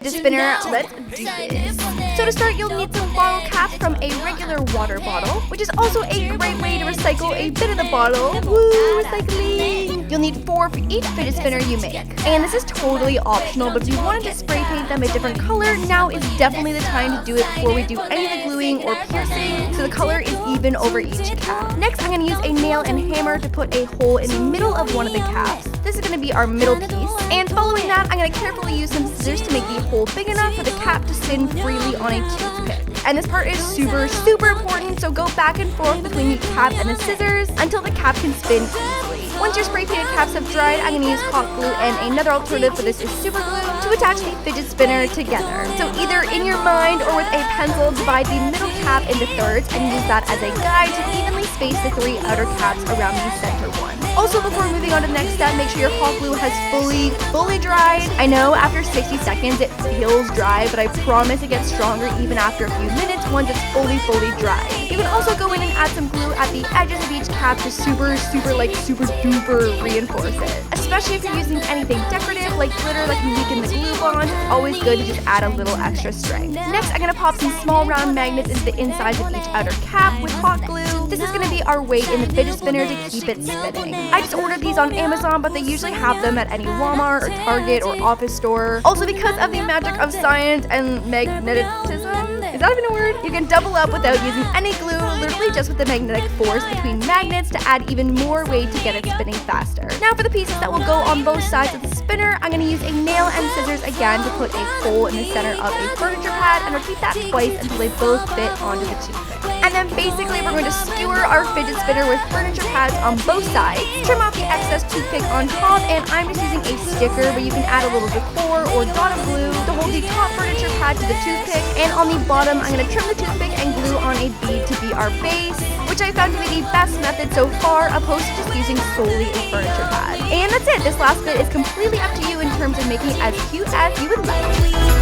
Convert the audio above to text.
The spinner, let's do this. So to start, you'll need some bottle caps from a regular water bottle, which is also a great way to recycle a bit of the bottle. Woo, recycling! You'll need 4 for each fidget spinner you make. And this is totally optional, but if you wanted to spray paint them a different color, now is definitely the time to do it before we do any of the gluing or piercing, so the color is even over each cap. Next, I'm going to use a nail and hammer to put a hole in the middle of one of the caps. This is going to be our middle piece. And following that, I'm going to carefully use some scissors to make the hole big enough for the cap to spin freely on a toothpick. And this part is super important, so go back and forth between the cap and the scissors until the cap can spin easily. Once your spray painted caps have dried, I'm going to use hot glue, and another alternative for this is super glue to attach the fidget spinner together. So either in your mind or with a pencil, divide the middle cap into thirds and use that as a guide to evenly space the 3 outer caps around the center one. Also, before moving on to the next step, make sure your hot glue has fully dried. I know after 60 seconds it feels dry, but I promise it gets stronger even after a few minutes once it's fully dried. You can also go in and add some glue at the edges of each cap to super duper reinforce it. Especially if you're using anything decorative like glitter that can weaken the glue bond, it's always good to just add a little extra strength. Next, I'm going to pop some small round magnets into the insides of each outer cap with hot glue. This is going to be our weight in the fidget spinner to keep it spinning. I just ordered these on Amazon, but they usually have them at any Walmart or Target or office store. Also, because of the magic of science and magnetism, is that even a word? You can double up without using any glue, literally just with the magnetic force between magnets to add even more weight to get it spinning faster. Now for the pieces that will go on both sides of the spinner, I'm going to use a nail and scissors again to put a hole in the center of a furniture pad and repeat that twice until they both fit onto the toothpick. And then basically we're going to skewer our fidget spinner with furniture pads on both sides, trim off the excess toothpick on top, and I'm just using a sticker, but you can add a little decor or dot of glue to hold the top furniture pad to the toothpick, and on the bottom I'm going to trim the toothpick and glue on a bead to be our base, which I found to be the best method so far, opposed to just using solely a furniture pad. And that's it. This last bit is completely up to you in terms of making it as cute as you would like.